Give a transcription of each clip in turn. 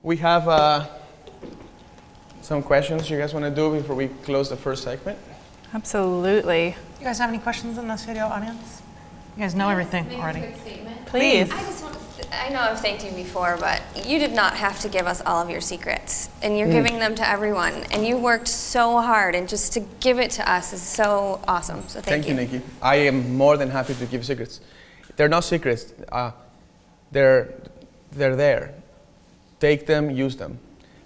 We have some questions you guys want to do before we close the first segment? Absolutely. You guys have any questions in this video, audience? You guys know everything already. Make a quick statement. Please. I know I've thanked you before, but you did not have to give us all of your secrets, and you're giving them to everyone, and you worked so hard, and just to give it to us is so awesome. So thank you. Thank you, Nikki. I am more than happy to give secrets. They're not secrets. They're there. Take them, use them.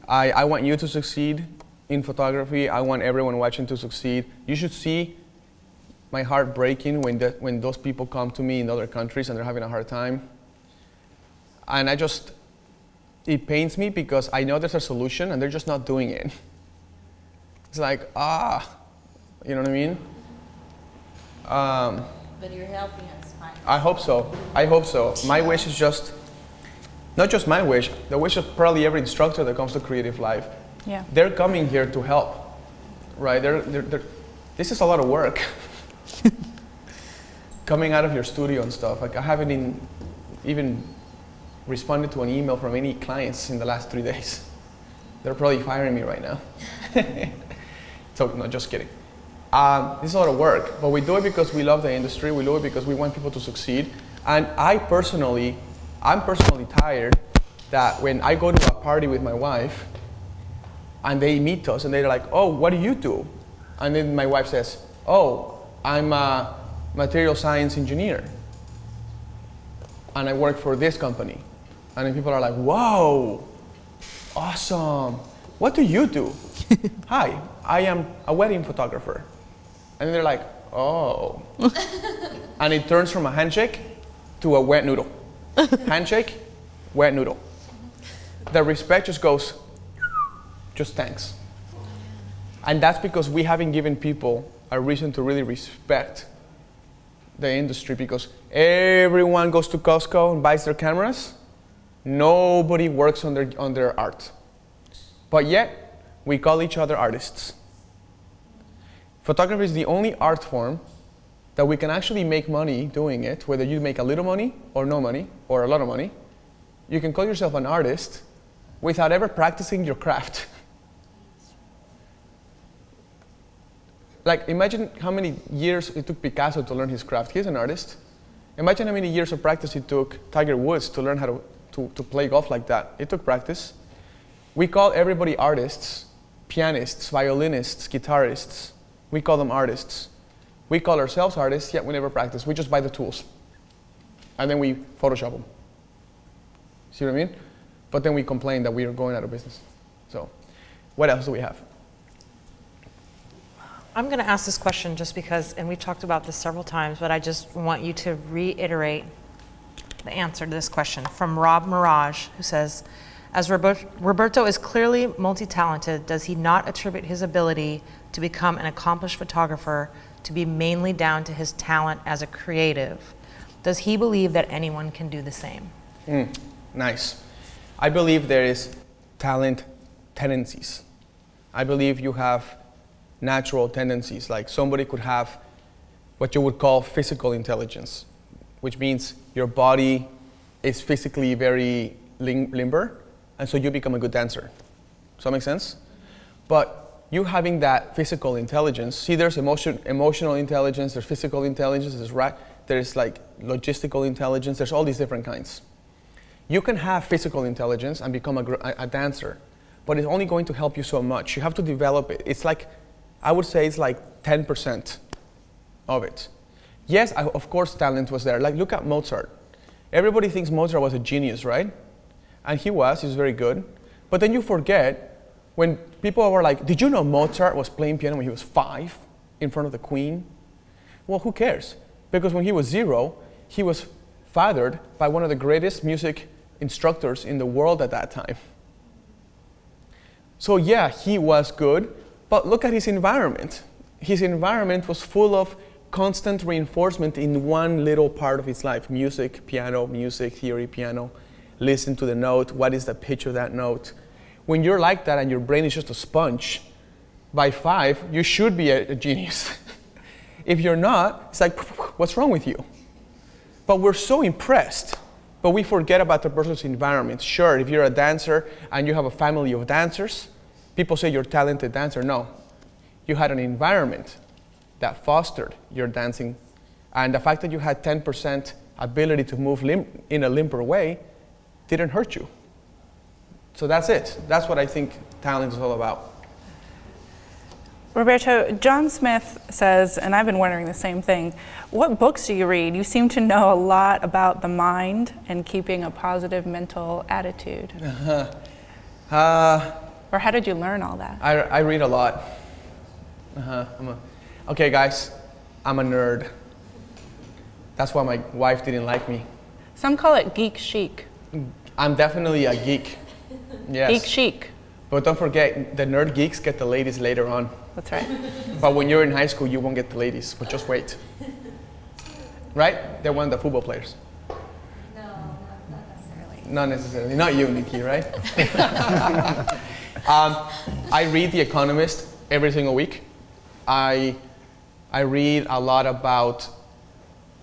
I want you to succeed in photography. I want everyone watching to succeed. You should see my heart breaking when those people come to me in other countries and they're having a hard time. And it pains me because I know there's a solution and they're just not doing it. It's like, you know what I mean? But you're helping us find. I hope so. I hope so. My wish is just, not just my wish, the wish of probably every instructor that comes to Creative Life. Yeah. They're coming here to help, right? This is a lot of work. Coming out of your studio and stuff. Like I haven't even responded to an email from any clients in the last 3 days. They're probably firing me right now. So, no, just kidding. This is a lot of work, but we do it because we love the industry. We do it because we want people to succeed. And I'm personally tired that when I go to a party with my wife and they meet us and they're like, oh, what do you do? And then my wife says, oh, I'm a material science engineer and I work for this company. And then people are like, whoa, awesome. What do you do? Hi, I am a wedding photographer. And then they're like, oh. And it turns from a handshake to a wet noodle. Handshake, wet noodle. The respect just goes, just thanks. And that's because we haven't given people a reason to really respect the industry, because everyone goes to Costco and buys their cameras. Nobody works on their art. But yet, we call each other artists. Photography is the only art form that we can actually make money doing it, whether you make a little money or no money or a lot of money. You can call yourself an artist without ever practicing your craft. Like, imagine how many years it took Picasso to learn his craft. He's an artist. Imagine how many years of practice it took Tiger Woods to learn how to play golf like that. It took practice. We call everybody artists, pianists, violinists, guitarists. We call them artists. We call ourselves artists, yet we never practice. We just buy the tools. And then we Photoshop them. See what I mean? But then we complain that we are going out of business. So, what else do we have? I'm going to ask this question just because, and we've talked about this several times, but I just want you to reiterate the answer to this question from Rob Mirage, who says, as Roberto is clearly multi-talented, does he not attribute his ability to become an accomplished photographer to be mainly down to his talent as a creative? Does he believe that anyone can do the same? Nice. I believe there is talent tendencies. I believe you have natural tendencies, like somebody could have what you would call physical intelligence, which means your body is physically very limber, and so you become a good dancer. Does that make sense? But you having that physical intelligence, see, there's emotional intelligence, there's physical intelligence, there's like logistical intelligence, there's all these different kinds. You can have physical intelligence and become a dancer, but it's only going to help you so much. You have to develop it. It's like, I would say it's like 10% of it. Yes, of course talent was there. Like, look at Mozart. Everybody thinks Mozart was a genius, right? And he was very good. But then you forget when people were like, did you know Mozart was playing piano when he was 5 in front of the Queen? Well, who cares? Because when he was 0, he was fathered by one of the greatest music instructors in the world at that time. So yeah, he was good, but look at his environment. His environment was full of constant reinforcement in one little part of his life. Music, piano, music, theory, piano. Listen to the note. What is the pitch of that note? When you're like that and your brain is just a sponge, by 5, you should be a genius. If you're not, it's like, what's wrong with you? But we're so impressed But we forget about the person's environment. Sure, if you're a dancer and you have a family of dancers, people say you're a talented dancer. No, you had an environment that fostered your dancing. And the fact that you had 10% ability to move in a limper way didn't hurt you. So that's it. That's what I think talent is all about. Roberto, John Smith says, and I've been wondering the same thing, what books do you read? You seem to know a lot about the mind and keeping a positive mental attitude. Or how did you learn all that? I read a lot. Okay, guys, I'm a nerd. That's why my wife didn't like me. Some call it geek chic. I'm definitely a geek. Yes. Geek chic. But don't forget, the nerd geeks get the ladies later on. That's right. But when you're in high school, you won't get the ladies, but just wait. Right? They're one of the football players. No, not necessarily. Not necessarily. Not you, Nikki, right? I read The Economist every single week. I read a lot about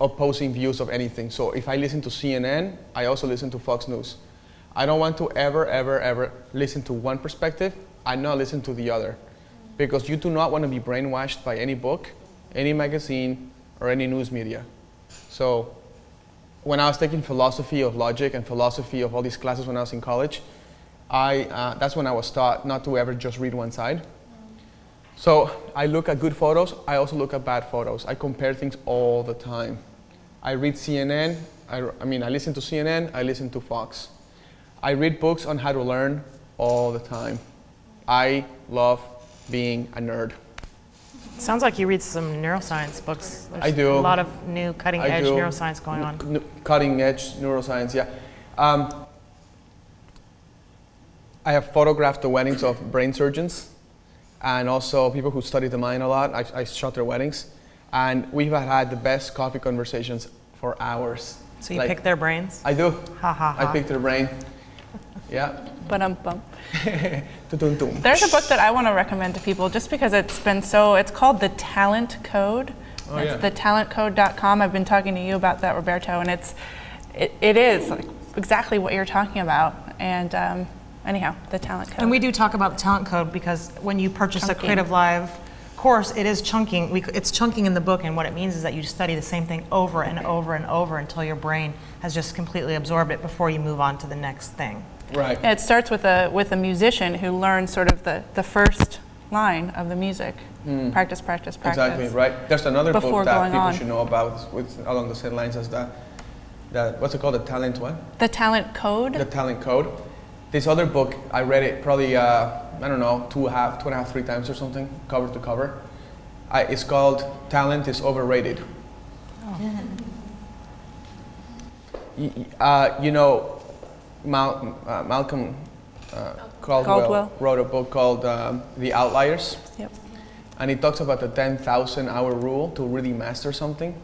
opposing views of anything. So if I listen to CNN, I also listen to Fox News. I don't want to ever listen to one perspective. I not listen to the other. Because you do not want to be brainwashed by any book, any magazine, or any news media. So when I was taking philosophy of logic and philosophy of all these classes when I was in college, that's when I was taught not to ever just read one side. So I look at good photos, I also look at bad photos. I compare things all the time. I read CNN, I listen to CNN, I listen to Fox. I read books on how to learn all the time. I love being a nerd. Sounds like you read some neuroscience books. There's I do. A lot of new cutting-edge neuroscience going on. Cutting-edge neuroscience, yeah. I have photographed the weddings of brain surgeons and also people who study the mind a lot. I shot their weddings. And we've had the best coffee conversations for hours. So you pick their brains? I do. Ha ha ha. I pick their brain. Yeah. Ba-dum-bum. Tum-tum-tum. There's a book that I want to recommend to people just because it's called The Talent Code. Oh, it's yeah. thetalentcode.com. I've been talking to you about that, Roberto, and it is like exactly what you're talking about. And anyhow, The Talent Code. And we do talk about the Talent Code because when you purchase a Creative Live course, it is chunking. It's chunking in the book, and what it means is that you study the same thing over and over and over until your brain has just completely absorbed it before you move on to the next thing. Right. Yeah, it starts with a musician who learns sort of the first line of the music. Practice, practice, practice. Exactly, right. There's another book that people should know about along the same lines as that, what's it called, The Talent what? The Talent Code? The Talent Code. This other book, I read it probably, I don't know, two and a half, 3 times or something, cover to cover. It's called Talent is Overrated. Oh. You know, Malcolm Caldwell wrote a book called The Outliers. Yep. And he talks about the 10,000 hour rule to really master something.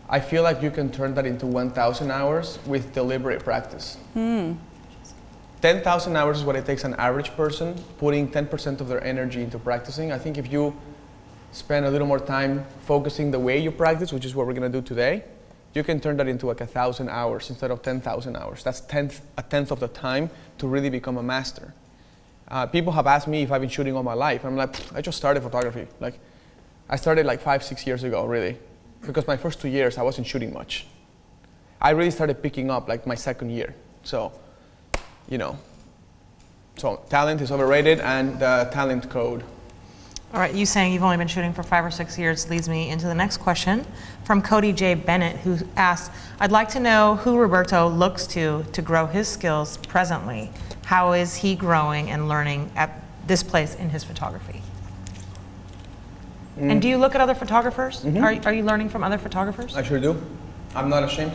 I feel like you can turn that into 1,000 hours with deliberate practice. 10,000 hours is what it takes an average person putting 10% of their energy into practicing. I think if you spend a little more time focusing the way you practice, which is what we're going to do today, you can turn that into like 1,000 hours instead of 10,000 hours. That's a tenth of the time to really become a master. People have asked me if I've been shooting all my life. I'm like, I just started photography. Like, I started like 5-6 years ago, really, because my first 2 years I wasn't shooting much. I really started picking up like my second year. So, you know, so talent is overrated, and the Talent Code. All right, you saying you've only been shooting for 5 or 6 years leads me into the next question from Cody J. Bennett, who asks, I'd like to know who Roberto looks to grow his skills presently. How is he growing and learning at this place in his photography? And do you look at other photographers? Are you learning from other photographers? I sure do. I'm not ashamed.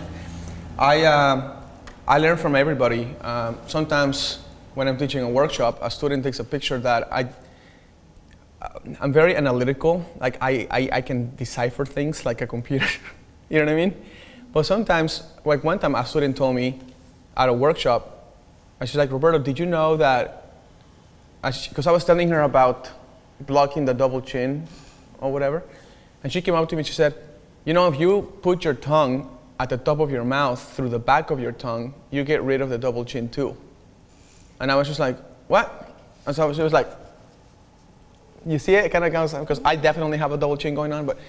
I learn from everybody. Sometimes when I'm teaching a workshop, a student takes a picture that I'm very analytical. Like I can decipher things like a computer. You know what I mean? But sometimes, like one time a student told me at a workshop, and she's like, Roberto, did you know that, because I was telling her about blocking the double chin or whatever, and she came up to me and she said, you know, if you put your tongue at the top of your mouth through the back of your tongue, you get rid of the double chin too. And I was just like, what? And so she was like, you see it? It kind of comes, because I definitely have a double chin going on, but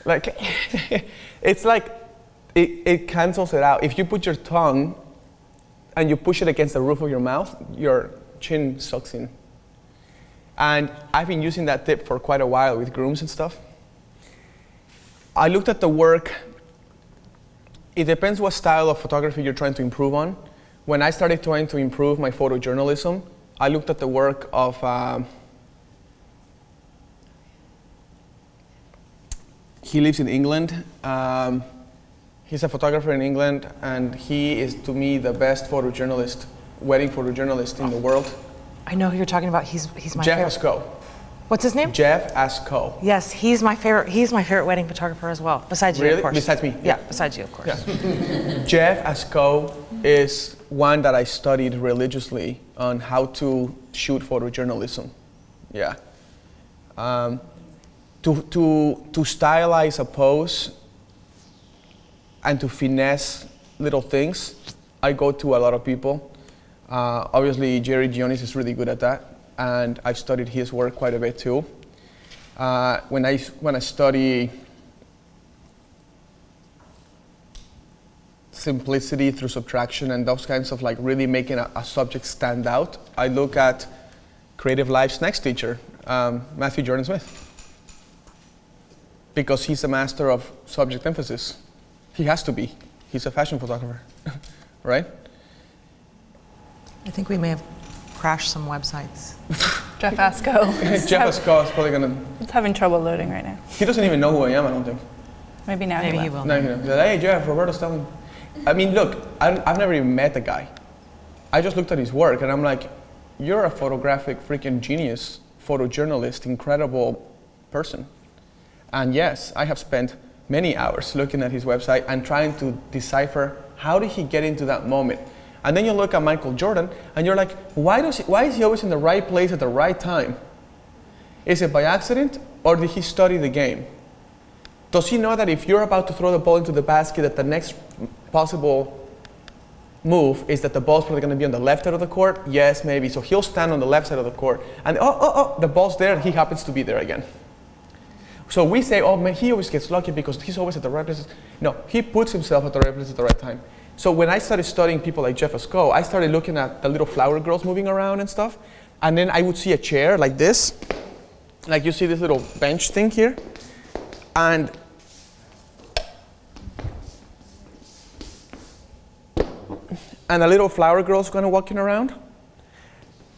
like, it's like, it cancels it out. If you put your tongue and you push it against the roof of your mouth, your chin sucks in. And I've been using that tip for quite a while with grooms and stuff. I looked at the work. It depends what style of photography you're trying to improve on. When I started trying to improve my photojournalism, I looked at the work of he lives in England. He's a photographer in England, and he is, to me, the best photojournalist, wedding photojournalist in the world. I know who you're talking about. He's my Jeff favorite. Asco. What's his name? Jeff Asco. Yes, he's my favorite. He's my favorite wedding photographer as well. Besides you, Really? of course. Besides me? Yeah, besides you, of course. Yeah. Jeff Asco is one that I studied religiously on how to shoot photojournalism. Yeah. To stylize a pose and to finesse little things, I go to a lot of people. Obviously, Djgghjcs is really good at that, and I've studied his work quite a bit too. When I study simplicity through subtraction and those kinds of like really making a subject stand out, I look at Creative Life's next teacher, Matthew Jordan Smith, because he's a master of subject emphasis. He has to be. He's a fashion photographer, right? I think we may have crashed some websites. Jeff Asco. Jeff Asco is probably gonna. It's having trouble loading right now. He doesn't even know who I am, I don't think. Maybe now Maybe he he will. will. No, he knows. He's like, hey, Jeff, Roberto's telling. I mean, look, I've never even met the guy. I just looked at his work and I'm like, you're a photographic freaking genius, photojournalist, incredible person. And yes, I have spent many hours looking at his website and trying to decipher how did he get into that moment. And then you look at Michael Jordan and you're like, why is he always in the right place at the right time? Is it by accident or did he study the game? Does he know that if you're about to throw the ball into the basket, that the next possible move is that the ball's probably going to be on the left side of the court? Yes, maybe. So he'll stand on the left side of the court and the ball's there and he happens to be there again. So we say, oh man, he always gets lucky because he's always at the right place. No, he puts himself at the right place at the right time. So when I started studying people like Jeff Asco, I started looking at the little flower girls moving around and stuff. And then I would see a chair like this. Like you see this little bench thing here. And the little flower girls kind of walking around.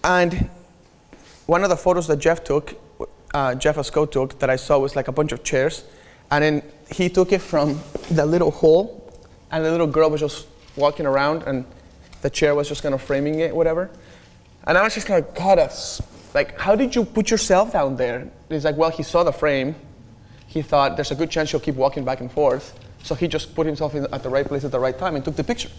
And one of the photos that Jeff Asco took that I saw was like a bunch of chairs. And then he took it from the little hole, and the little girl was just walking around, and the chair was just kind of framing it, whatever. And I was just like, God, that's like, how did you put yourself down there? It's like, well, he saw the frame. He thought there's a good chance she'll keep walking back and forth. So he just put himself at the right place at the right time and took the picture.